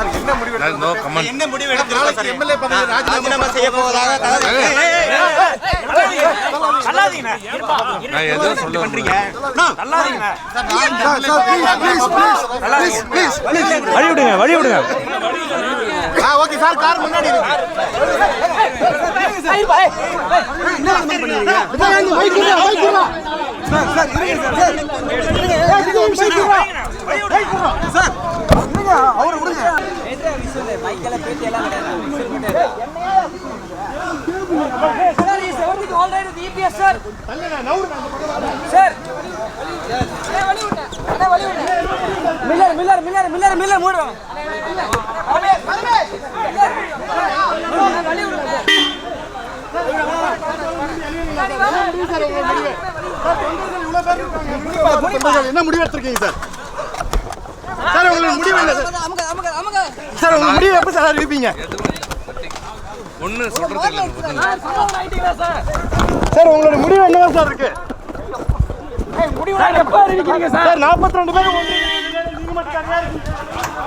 என்ன முடிவு எடுத்திருக்கீங்க சார்? எம்எல்ஏ பதவி ராஜினாமா செய்ய போவதாக நான் எதோ சொல்ல பண்றீங்க. வழி விடுங்க. ஓகே சார், கார் முன்னாடி இருக்கு. என்ன முடிவு எடுத்திருக்கீங்க சார்? சார் உங்களுக்கு முடிவு என்ன சார்? சார் உங்க முடிவு எப்ப சார் அறிவிப்பீங்க? ஒண்ணு சொல்றது இல்ல. சார் உங்களோட முடிவு என்னவா சார் இருக்கு? முடிவு எப்ப அறிவிக்கிறீங்க சார்? 42 பேர் நீங்க மட்டும்